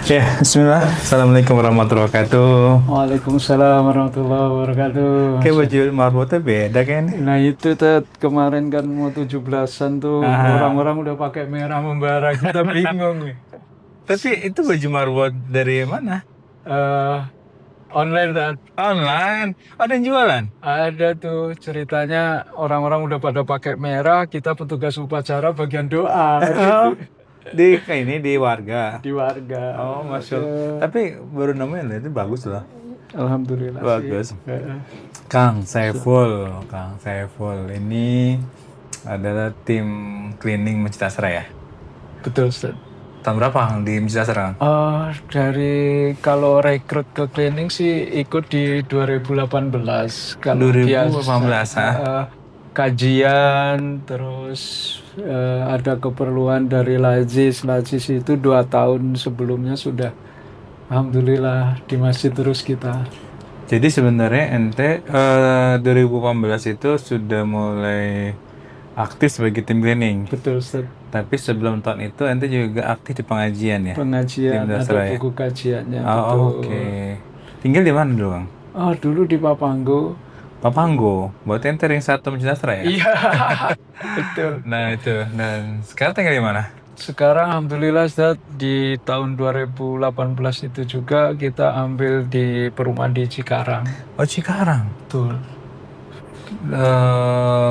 Ya, bismillah. Assalamualaikum warahmatullahi wabarakatuh. Waalaikumsalam warahmatullahi wabarakatuh. Kayak baju marbotnya beda kan? Nah itu Ted, kemarin kan mau 17-an tuh Ah, orang-orang udah pakai merah membara kita bingung nih. tapi itu baju marbot dari mana? Eh online Ted. Online. Ada yang jualan? Ada tuh ceritanya orang-orang udah pada pakai merah, kita petugas upacara bagian doa Oh, kayak ini di warga. di warga. Oh, masya Allah. Waduh, Tapi baru nemuin loh, itu bagus loh. Alhamdulillah sih. Bagus. Kang Saiful. Ini adalah tim cleaning Masjid Asra ya. Betul Ted. Tahun berapa Kang, di Masjid Asra, Kang? Dari kalau rekrut ke cleaning sih ikut di 2018. Kalau 2018, biasa ah? kajian terus ada keperluan dari Lajis. Lajis itu 2 tahun sebelumnya sudah Alhamdulillah di masjid terus kita. Jadi sebenarnya ente 2018 itu sudah mulai aktif sebagai tim cleaning. Betul Ustaz. Tapi sebelum tahun itu ente juga aktif di pengajian ya, di Pengajian ada Mendasra ya. buku kajiannya Oh, betul. oke. Tinggal di mana dulu, Bang? Dulu di Papanggo. Papanggo. Berarti ente ring satu Mendasra ya. Iya, betul. Nah itu. Dan sekarang tinggal di mana? Sekarang Alhamdulillah Ustaz, di tahun 2018 itu juga kita ambil di perumahan di Cikarang. Oh, Cikarang. Betul,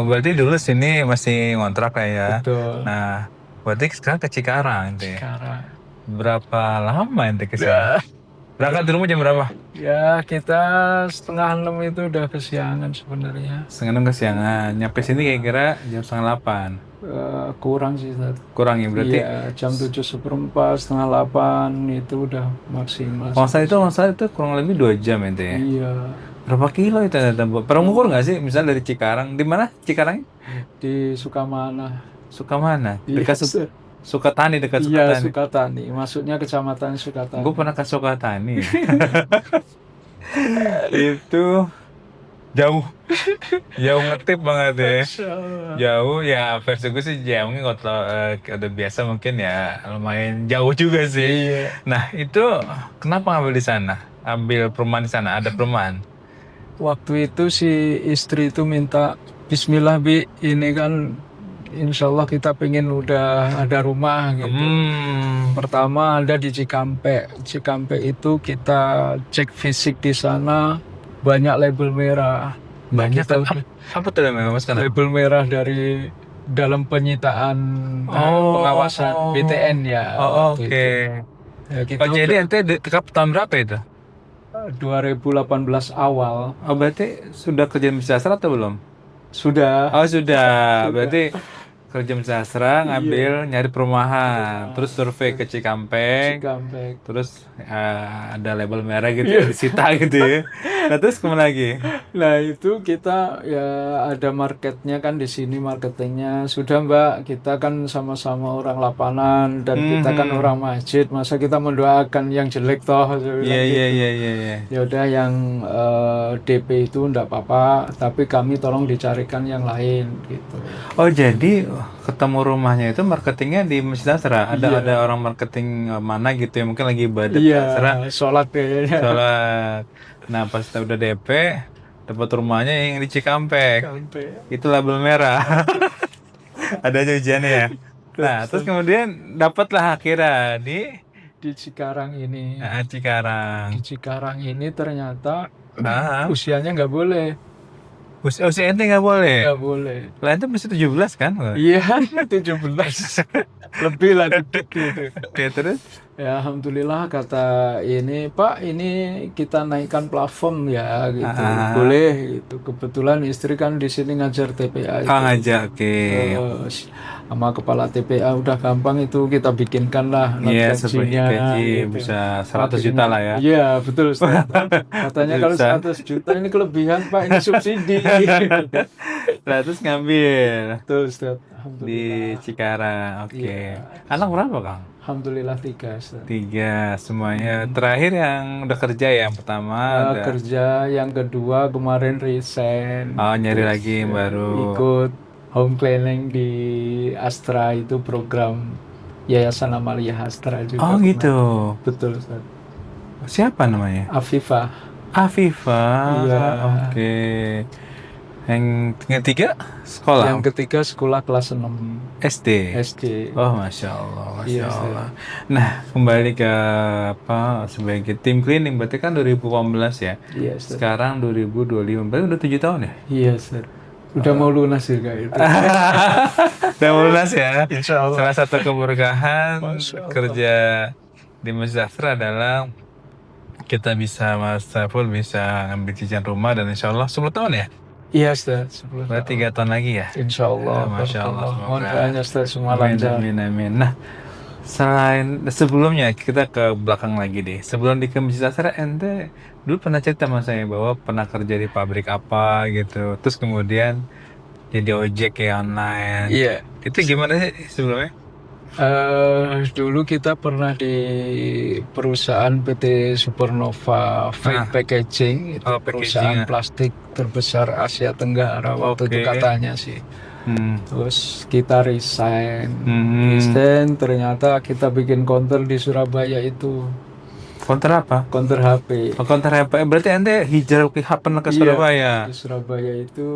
Berarti dulu sini masih ngontrak lah ya. betul. Nah, berarti sekarang ke Cikarang ente. Cikarang. Berapa lama ente ke sini? Ya, Berangkat di rumah jam berapa? ya kita 5:30 itu udah kesiangan sebenarnya. Setengah enam kesiangan. Nyampe sini kira-kira jam setengah delapan. Kurang sih Ustaz. Kurang ya berarti. Iya, jam 7:15, 7:30 itu udah maksimal. Kalau saya itu kurang lebih 2 jam ente ya. Iya, Berapa kilo itu ente? Pernah ngukur nggak sih? Misalnya dari Cikarang. Di mana Cikarang? di Sukamana. Sukamana. Iya, Dekat Sukatani, dekat iya Sukatani. Sukatani. Maksudnya kecamatan Sukatani. Gue pernah ke Sukatani. Itu jauh. Jauh ngetip banget ya. Masya Allah. Jauh ya, versi gue sih jauhnya kalau udah biasa mungkin ya lumayan jauh juga sih. Iya. Nah itu kenapa ngambil di sana? Ambil perumahan di sana, ada perumahan. Waktu itu si istri itu minta, Bismillah Bi, ini kan insya Allah kita pengen udah ada rumah gitu. Pertama ada di Cikampek. Cikampek itu kita cek fisik di sana banyak label merah. Banyak Kita apa tuh namanya mas kan? label merah dari dalam penyitaan pengawasan BTN ya Oh, waktu oke. itu. Ya, kita Oh jadi ente tekap tahun berapa itu? 2018 awal Oh berarti sudah kerja di Sastra atau belum? sudah. Oh sudah, berarti kerja di Sastra ngambil nyari perumahan, terus survei ke Cikampek, Cikampek. terus ada label merah gitu ya, disita gitu ya. Nah terus kemana lagi? Nah itu kita ya ada marketnya kan di sini marketingnya sudah Mbak, kita kan sama-sama orang lapangan dan kita kan orang masjid, masa kita mendoakan yang jelek toh, saya Iya bilang iya gitu. iya iya. Iya. Ya udah yang DP itu enggak apa-apa, tapi kami tolong dicarikan yang lain gitu. Oh jadi ketemu rumahnya itu marketingnya di Masjid Asra. Ada orang marketing mana gitu ya mungkin lagi ibadah di Iya, Asra. sholat kayaknya. Sholat. Nah pas kita udah DP dapat rumahnya yang di Cikampek. Sampai. Itu label merah. Ada aja ujiannya ya. Nah terus kemudian dapatlah akhirnya Di Cikarang ini. Cikarang. Di Cikarang ini ternyata Nah, usianya nggak boleh. usia ente nggak boleh. Nggak boleh. Lah ente masih 17 kan? Iya, 17. Lebih lah dikit gitu. Oke terus? Ya, Alhamdulillah kata ini, Pak, ini kita naikkan plafon ya gitu. Boleh gitu. Kebetulan istri kan di sini ngajar TPA itu. Aja, oke. Sama kepala TPA udah gampang itu kita bikinkan lah Iya, seperti gajinya gaji gitu. bisa 100 juta lah ya. Iya, betul Ustaz. Katanya kalau Bisa. 100 juta ini kelebihan, Pak, ini subsidi. Nah, terus ngambil Betul Ustaz. di Alhamdulillah. Cikarang. Oke. Iya. Anak berapa, Kang? Alhamdulillah 3 Ustaz. 3 semuanya. Terakhir yang udah kerja ya, yang pertama ada Kerja yang kedua kemarin resign. nyari lagi yang Ya, baru. ikut home cleaning di Astra itu program Yayasan Amalia Hastra juga. Oh pernah. gitu. Betul, Ustaz. Siapa namanya? Afifah. Afifah. Iya. Oke. Yang ketiga sekolah Yang ketiga sekolah kelas 6 SD. SD. Oh, Masya Allah, Masya Iya, Ustaz. Allah. Nah, kembali ke apa sebagai tim cleaning, berarti kan 2018 ya. Iya, Ustaz. Sekarang 2025, berarti udah 7 tahun ya? Iya, Ustaz. Udah mau lunas juga itu. Udah lunas ya. Insya Allah. Salah satu keberkahan Masya Allah. kerja di Masjid Astra adalah kita bisa, Mas Saiful bisa ngambil cicilan rumah dan insya Allah 10 tahun ya? Iya, Ustaz. 10 Berarti tahun. 3 tahun lagi ya? Insya Allah. Masya Allah, Barakallah. Mohon semoga. doanya, Ustaz, semua Amin, lancar. amin, amin. Nah, sebelumnya kita ke belakang lagi deh. Sebelum di Masjid Astra, ente dulu pernah cerita sama saya bahwa pernah kerja di pabrik apa gitu. Terus kemudian jadi ojek ya online. Iya. Itu gimana sih sebelumnya? Dulu kita pernah di perusahaan PT Supernova Freight Packaging, itu Oh, perusahaan packaging, ya. plastik terbesar Asia Tenggara waktu itu Oke. katanya sih. Terus kita resign, ternyata kita bikin counter di Surabaya itu, Counter apa? counter HP. Oh, counter apa? Berarti ente hijrah ke Iya, Surabaya. di Surabaya itu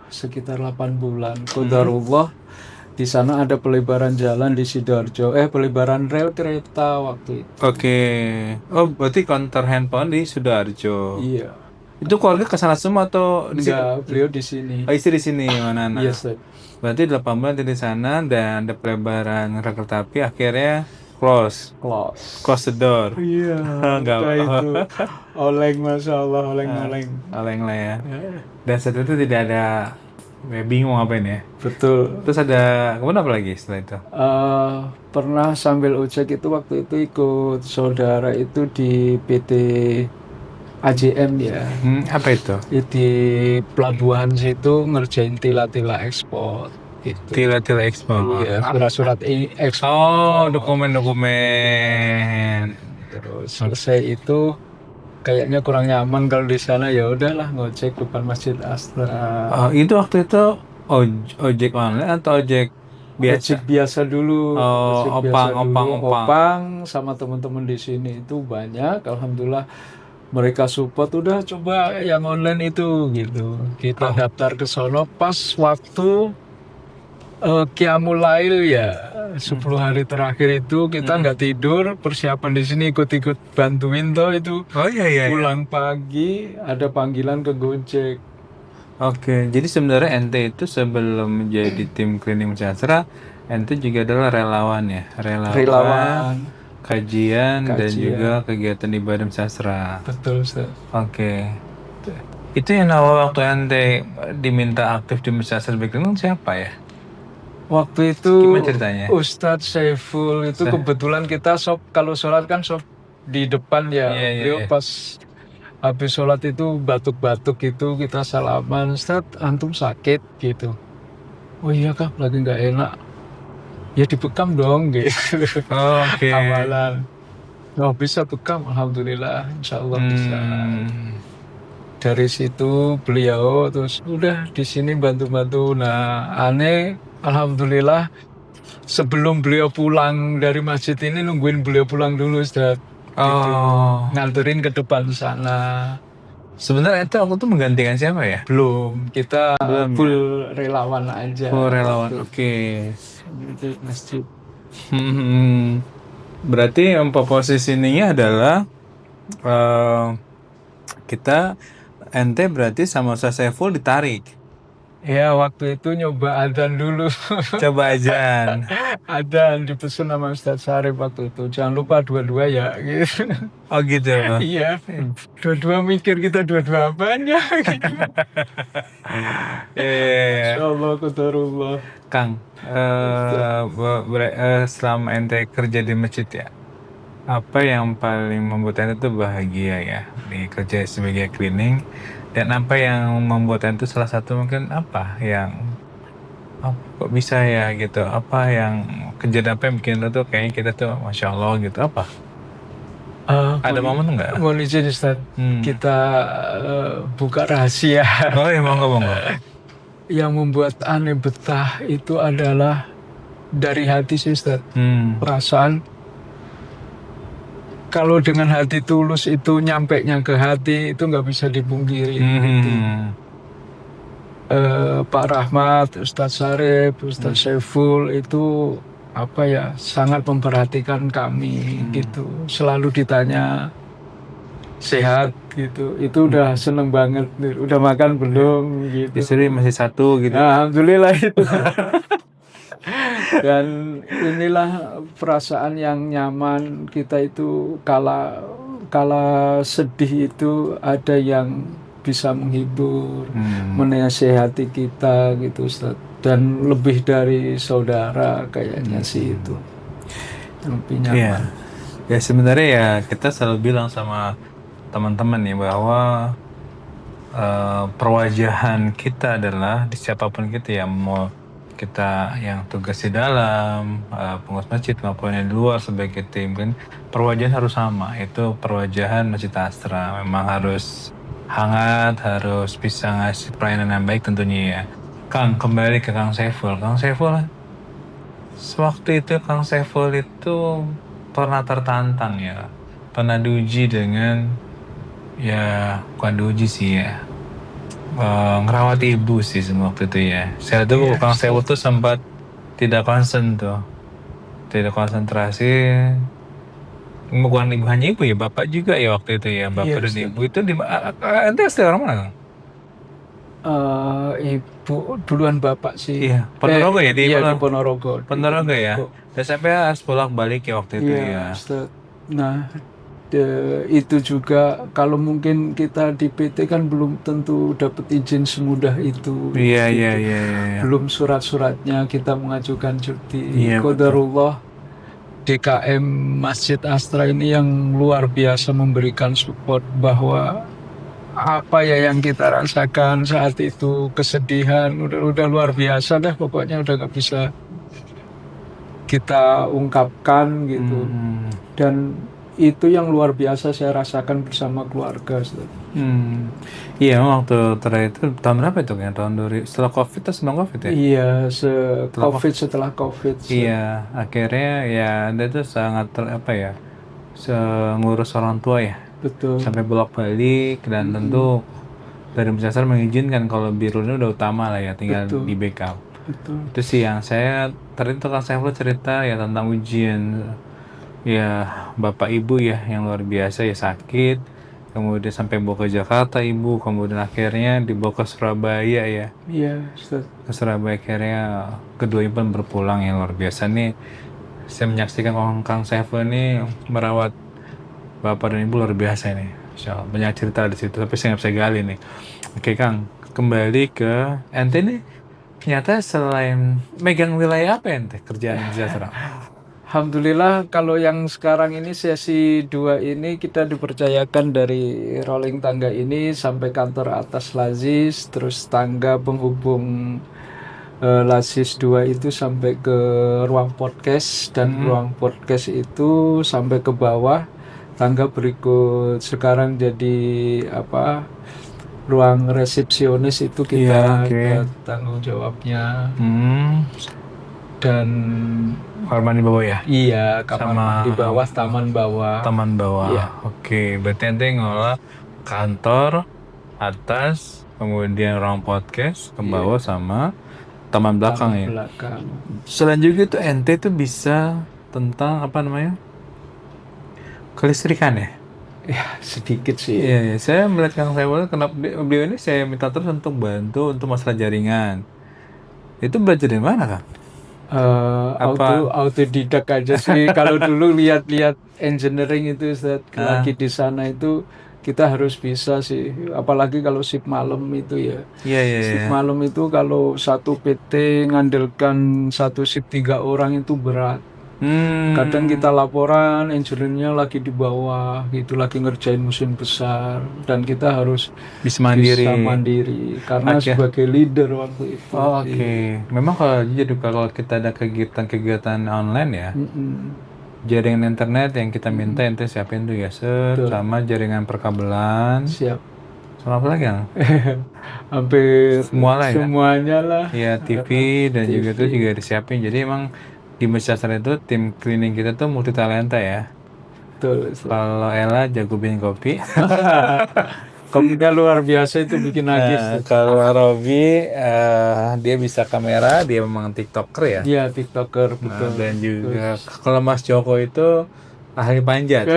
sekitar 8 bulan. Qadarullah. Di sana ada pelebaran jalan di Sidoarjo, pelebaran rel kereta waktu itu. Oke. Oh, berarti counter handphone di Sidoarjo. Iya. Itu keluarga ke sana semua atau di sini? Enggak, beliau di sini. Oh, istri di sini, mana anak? Iya, Ustaz. Berarti 8 bulan di sana dan ada pelebaran rel kereta api, akhirnya close the door. Iya. Enggak Udah itu. Oleng, Masya Allah, oleng-oleng. Oleng lah ya. Dan saat itu tidak ada, bingung ngapain ya. Betul. Terus ada kemudian apa lagi setelah itu? Pernah sambil ojek itu waktu itu ikut saudara itu di PT AJM ya. Apa itu? Di pelabuhan situ ngerjain tila-tila ekspor. Gitu. Tila-tila ekspor. Iya, surat-surat ekspor. Oh, dokumen-dokumen. Terus selesai itu kayaknya kurang nyaman kalau di sana, ya udahlah ngojek depan Masjid Astra. Oh, itu waktu itu ojek online atau ojek biasa? Ojek biasa dulu. Oh, Ojek biasa dulu. opang. Opang sama teman-teman di sini itu banyak. Alhamdulillah mereka support, udah coba yang online itu gitu. Kita daftar ke sono pas waktu Qiyamul Lail ya. 10 hari terakhir itu kita nggak tidur, persiapan di sini ikut-ikut bantuin toh itu. Oh iya. Pulang pagi ada panggilan ke Gojek. Oke, jadi sebenarnya ente itu sebelum menjadi tim cleaning Masjid Astra, ente juga adalah relawan ya, Relawan. kajian dan juga kegiatan ibadah Masjid Astra. Betul, Ustaz. Oke. Itu yang awal waktu ente diminta aktif di Masjid Astra sebagai cleaning siapa ya? Waktu itu Gimana ceritanya? Ustadz Saiful itu kebetulan kita kalau sholat kan di depan ya. Beliau pas habis sholat itu batuk-batuk gitu, kita salaman, Ustadz antum sakit gitu. Oh iya Kak, lagi nggak enak. Ya dibekam dong gitu. Oke. Amalan. Oh bisa bekam, alhamdulillah, insya Allah bisa. Dari situ beliau terus udah di sini bantu-bantu. Nah aneh, alhamdulillah sebelum beliau pulang dari masjid ini nungguin beliau pulang dulu, Ustaz. Oh. Nganterin ke depan sana. Sebenarnya itu aku tuh menggantikan siapa ya? Belum, kita full relawan aja. Full relawan, oke. Itu masjid. Berarti posisinya adalah kita ente berarti sama Ustaz Saiful ditarik. Ya waktu itu nyoba adzan dulu. Coba adzan. Adzan dipesan sama Ustaz Sarif waktu itu. Jangan lupa dua-dua ya. Gitu. Oh gitu. Iya. Dua-dua mikir kita dua-dua apanya. Gitu. Insyaallah qadarullah. Kang, selama ente kerja di masjid ya, apa yang paling membuat ente tuh bahagia ya di kerja sebagai cleaning, dan apa yang membuat ente tuh salah satu mungkin apa yang kok bisa ya gitu, apa yang kejadian apa yang bikin lo tuh kayaknya kita tuh Masya Allah gitu, apa? Ada momen nggak? Mohon izin Ustaz, kita buka rahasia. Oh ya, monggo. Yang membuat aneh betah itu adalah dari hati sih Ustaz. Hmm. Perasaan kalau dengan hati tulus itu nyampainya ke hati itu nggak bisa dipungkiri. Gitu. Pak Rahmat, Ustadz Sarip, Ustadz Saiful itu apa ya sangat memperhatikan kami gitu. Selalu ditanya sehat gitu. Itu udah seneng banget. Udah makan belum gitu. Istri masih satu gitu. Alhamdulillah itu. Dan inilah perasaan yang nyaman kita itu kala sedih itu ada yang bisa menghibur, menasehati kita gitu Ustaz. Dan lebih dari saudara kayaknya sih itu. Lebih nyaman. Ya sebenarnya ya kita selalu bilang sama teman-teman nih bahwa perwajahan kita adalah di siapapun kita, yang mau kita yang tugas di dalam, pengurus masjid maupun yang di luar sebagai tim, kan perwajahan harus sama. Itu perwajahan Masjid Astra memang harus hangat, harus bisa ngasih pelayanan yang baik tentunya ya. Kang, kembali ke Kang Saiful. Kang Saiful, sewaktu itu Kang Saiful itu pernah tertantang ya, pernah diuji dengan, ya bukan diuji sih ya, ngerawat ibu sih waktu itu ya. Saya tuh Kang Saiful tuh sempat tidak konsentrasi. Bukan ibu hanya ibu ya, bapak juga ya waktu itu ya, bapak dan ibu itu di ente asli orang mana? Ibu duluan bapak sih. Iya, Ponorogo ya, di Ponorogo. Ponorogo ya. Dan sampai harus bolak-balik ya waktu itu ya. Ustaz. Nah, itu juga kalau mungkin kita di PT kan belum tentu dapat izin semudah itu. Iya. Belum surat-suratnya kita mengajukan cuti. Qadarullah DKM Masjid Astra ini yang luar biasa memberikan support bahwa apa ya yang kita rasakan saat itu, kesedihan udah luar biasa dah, pokoknya udah nggak bisa kita ungkapkan gitu. Dan itu yang luar biasa saya rasakan bersama keluarga. Iya, waktu terakhir itu tahun berapa itu kan? Tahun 2000 setelah COVID atau sebelum COVID ya? Iya, setelah COVID. Iya, akhirnya ya Anda itu sangat ngurus orang tua ya. Betul. Sampai bolak-balik, dan tentu dari Masjid mengizinkan kalau biru ini udah utama lah ya, tinggal di backup. Itu sih yang saya tadi tuh kan saya cerita ya tentang ujian ya bapak ibu ya yang luar biasa ya, sakit, kemudian sampai bawa ke Jakarta ibu, kemudian akhirnya dibawa ke Surabaya ya. Iya, ke Surabaya, akhirnya keduanya pun berpulang yang luar biasa nih. Saya menyaksikan Kang Saiful ini merawat bapak dan ibu luar biasa nih. Insyaallah banyak cerita di situ, tapi saya nggak bisa gali nih. Oke Kang, kembali ke ente nih. Ternyata selain megang wilayah apa ente kerjaan di Jasra? Alhamdulillah kalau yang sekarang ini sesi 2 ini kita dipercayakan dari rolling tangga ini sampai kantor atas Lazis, terus tangga penghubung Lazis 2 itu sampai ke ruang podcast, dan ruang podcast itu sampai ke bawah. Tangga berikut sekarang jadi ruang resepsionis itu kita tanggung jawabnya. Dan kamar mandi bawah ya? Iya, kamar di bawah, taman bawah. Iya. Oke, berarti ente ngolah kantor atas, kemudian ruang podcast ke bawah sama taman belakang ya. Selanjutnya itu ente itu bisa tentang kelistrikan ya? Ya, sedikit sih. Iya. Saya melihat Kang Saiful, kenapa beliau ini saya minta terus untuk bantu untuk masalah jaringan. Itu belajar dari mana Kang? Autodidak aja sih. Kalau dulu lihat-lihat engineering itu lagi di sana itu kita harus bisa sih. Apalagi kalau shift malam itu ya. Shift malam itu kalau satu PT ngandalkan satu shift 3 orang itu berat. Kadang kita laporan engineer-nya lagi di bawah gitu, lagi ngerjain mesin besar, dan kita harus bisa mandiri karena sebagai leader waktu itu. Memang kalau kita ada kegiatan online ya, jaringan internet yang kita minta ente siapin tuh ya, sama jaringan perkabelan. Siap. Sama apa lagi yang? Hampir semuanya lah. Ya TV dan juga itu juga disiapin. Jadi emang di Masjid Asra itu tim cleaning kita tuh multi talenta ya. Betul. Kalau Ella jago bikin kopi. Kopinya luar biasa itu bikin nagih. Nah, kalau Robi dia bisa kamera, dia memang TikToker ya. Iya, TikToker Nah, betul. dan juga kalau Mas Joko itu ahli panjat.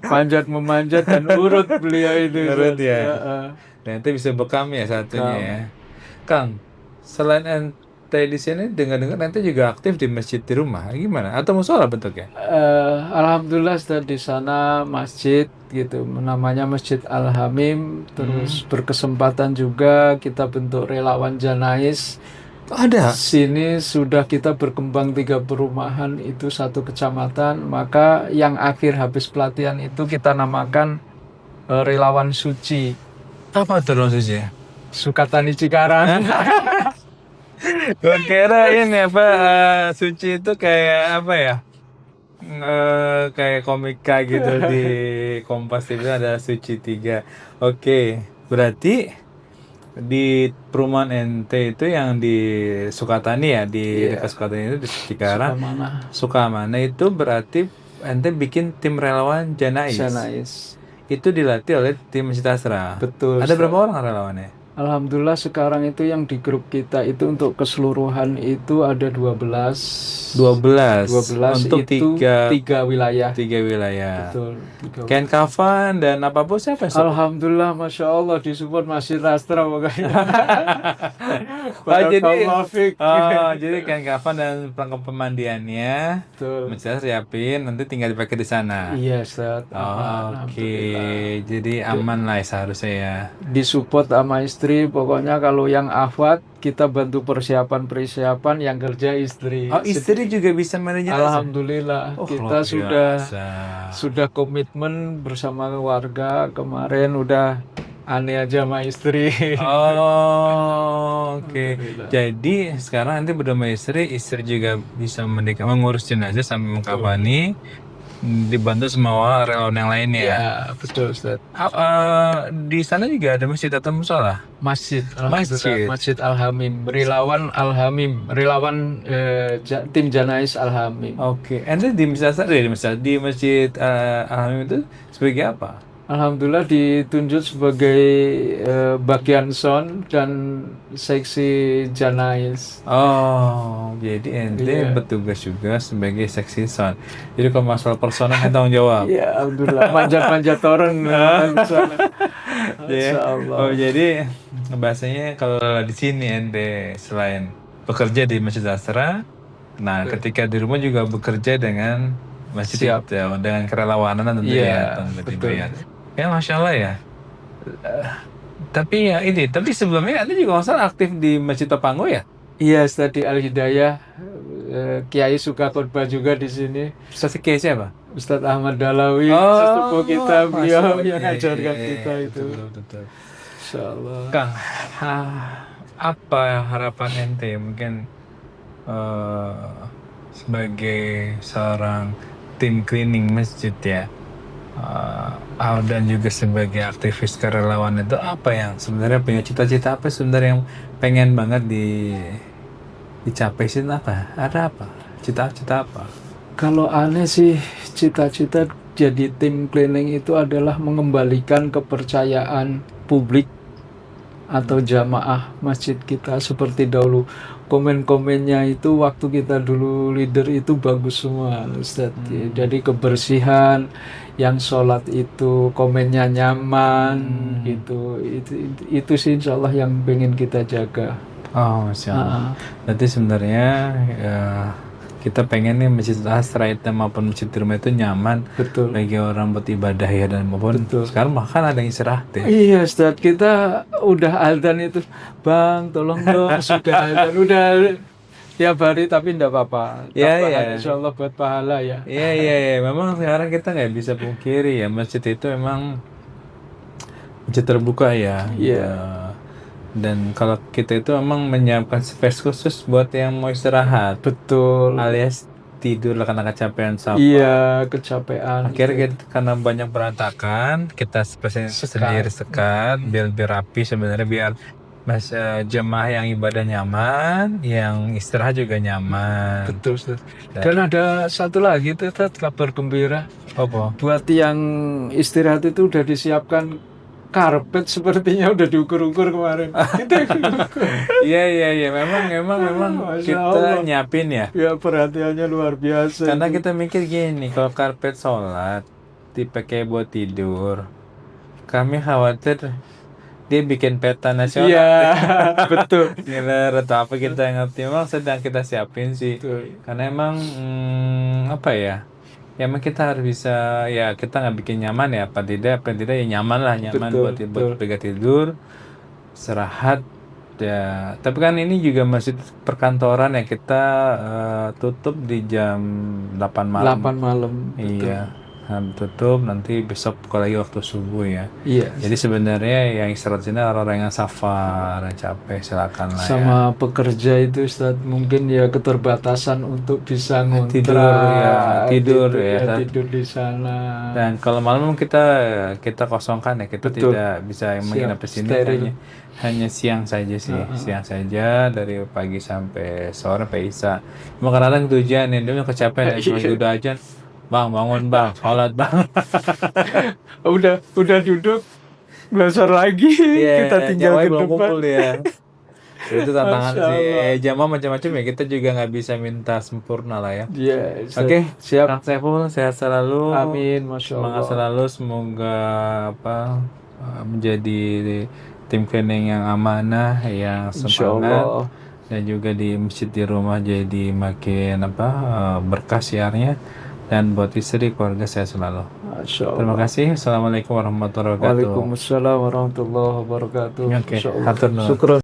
Panjat memanjat dan urut beliau itu. Urut ya. Heeh. Dan itu bisa bekam ya satunya Bekam. ya. Kang, selain ente di sini dengar-dengar ente juga aktif di masjid di rumah, gimana? Atau musola bentuknya? Alhamdulillah Ustaz, di sana masjid gitu, namanya Masjid Al-Hamim. Terus berkesempatan juga kita bentuk relawan Janais. Ada. Sini sudah kita berkembang 3 perumahan, itu 1 kecamatan. Maka yang akhir habis pelatihan itu kita namakan relawan suci. Apa tuh Ron Suci? Sukatani Cikarang. Gue kira ini apa Suci itu kayak apa ya? Kayak komika gitu di Kompas TV ada Suci 3. Oke, berarti di perumahan ente itu yang di Sukatani ya, di Iya. dekat Sukatani itu di Cikarang. Mana? Sukamana itu berarti ente bikin tim relawan Janais. Janais. Itu dilatih oleh tim Masjid Asra. Betul. Ada berapa orang relawannya? Alhamdulillah sekarang itu yang di grup kita itu untuk keseluruhan itu ada 12. 12. 12 Untuk itu 3 wilayah. 3 wilayah. Betul. 3 Ken Kafan dan apapun siapa yang support? Alhamdulillah, Masya Allah disupport Masjid Astra pokoknya. Jadi Ken Kafan dan perangkat pemandiannya Betul. Masjid Asra siapin, nanti tinggal dipakai di sana. Iya, Ustaz. Oke, jadi aman lah ya seharusnya ya. Disupport sama istri, pokoknya kalau yang afat kita bantu persiapan yang kerja istri. Oh, istri juga bisa manajer. Alhamdulillah, Oh, kita luar sudah komitmen bersama warga. Kemarin udah aneh aja sama istri. Oh, oke. Alhamdulillah. Jadi sekarang nanti berdua sama istri juga bisa mengurus jenazah sampai mengkafani, dibantu semua relawan yang lainnya. Ya, betul Ustaz. Di sana juga ada masjid atau musola? Masjid. Masjid. Masjid Al-Hamim, relawan Al-Hamim, relawan tim Janais Al-Hamim. Oke. Anda di masjid Al-Hamim itu sebagai apa? Alhamdulillah ditunjuk sebagai bagian sound dan seksi Janais. Oh, jadi ente bertugas juga sebagai seksi sound. Jadi kalau masalah personal ente tanggung jawab. Ya, alhamdulillah manjat-manjat orang. Masya Allah. Oh, jadi bahasanya kalau di sini ente selain bekerja di Masjid Asra, nah ketika di rumah juga bekerja dengan masjid itu, dengan kerelawanan tentunya. Betul. Ya, Masya Allah ya. Tapi sebelumnya Anda juga nggak salah aktif di Masjid Topanggo ya? Iya, tadi Al Hidayah, Kiai suka khotbah juga di sini. Ustaz Kiai siapa? Ustadz Ahmad Dalawi, sesepuh kita, beliau yang ngajarkan kita itu. Betul. Insya Allah. Kang, apa harapan ente mungkin sebagai seorang tim cleaning masjid ya? Dan juga sebagai aktivis kerelawan itu apa yang sebenarnya punya cita-cita apa sebenarnya yang pengen banget dicapai sih apa? Ada apa? Cita-cita apa? Kalau aneh sih cita-cita jadi tim cleaning itu adalah mengembalikan kepercayaan publik atau jamaah masjid kita seperti dahulu. Komen-komennya itu waktu kita dulu leader itu bagus semua Ustaz. Jadi kebersihan, yang sholat itu komennya nyaman gitu. Itu sih insya Allah yang pengen kita jaga. Oh, Masya Allah. Berarti sebenarnya kita pengen nih Masjid Asra itu maupun masjid di rumah itu nyaman. Betul. Bagi orang buat ibadah ya dan maupun sekarang bahkan ada yang istirahat ya. Iya Ustaz, kita udah azan itu, Bang tolong dong sudah azan, udah tiap hari tapi enggak apa-apa. Iya. Insya Allah buat pahala ya. Iya. Memang sekarang kita nggak bisa pungkiri ya masjid itu memang masjid terbuka ya. Iya. Dan kalau kita itu memang menyiapkan space khusus buat yang mau istirahat. Betul. Alias tidur lah karena kecapean sama. Iya, kecapean. Akhirnya karena banyak berantakan, kita space sendiri sekat biar rapi sebenarnya biar jemaah yang ibadah nyaman, yang istirahat juga nyaman. Betul, Ustaz. Dan ada satu lagi tuh, Ustaz, kabar gembira. Apa? Buat yang istirahat itu udah disiapkan karpet, sepertinya udah diukur-ukur kemarin. Iya. Memang Masya kita Allah. nyiapin ya. Ya, perhatiannya luar biasa. Karena itu. kita mikir gini, kalau karpet sholat dipakai buat tidur, kami khawatir dia bikin peta nasional. Iya, betul. Ngiler atau apa kita yang ngerti. Memang sedang kita siapin sih. Betul. Karena emang apa ya? Ya emang kita harus bisa, ya kita nggak bikin nyaman ya, apa tidak ya nyaman lah, nyaman Betul, buat betul. pergi tidur, istirahat ya. Tapi kan ini juga masih perkantoran ya, kita tutup di jam 8 malam. 8 malam. Iya, tutup nanti besok buka lagi waktu subuh ya. Iya. Jadi sebenarnya yang istirahat sini orang-orang yang safar, yang capek, silakan lah ya. Sama pekerja itu, Ustaz, mungkin ya keterbatasan untuk bisa ngontrak. Tidur gitu ya, Ustaz. tidur di sana. Dan kalau malam kita kosongkan ya, kita Betul. tidak bisa menginap di sini, steril. hanya siang saja sih, siang saja dari pagi sampai sore sampai isya. Cuma kadang-kadang hujan ya, dia kecapean ya, cuma udah ajan, bang bangun bang, sholat bang. Udah duduk, belajar lagi. Kita tinggal Jawabnya ke belum depan. kumpul ya. Itu tantangan Masya sih. Allah. Jamaah macam-macam ya, kita juga nggak bisa minta sempurna lah ya. Iya, Ustaz. Oke, siap. Kang Saiful, sehat selalu. Amin, Masya Semangat Allah. selalu, semoga menjadi tim cleaning yang amanah, yang Insya semangat, Allah. dan juga di masjid di rumah jadi makin berkah siarnya, dan buat istri keluarga sehat selalu. Masya Allah. Terima kasih. Assalamualaikum warahmatullahi wabarakatuh. Waalaikumsalam warahmatullahi wabarakatuh. Oke, Masya Allah. hatur nuhun. Syukron.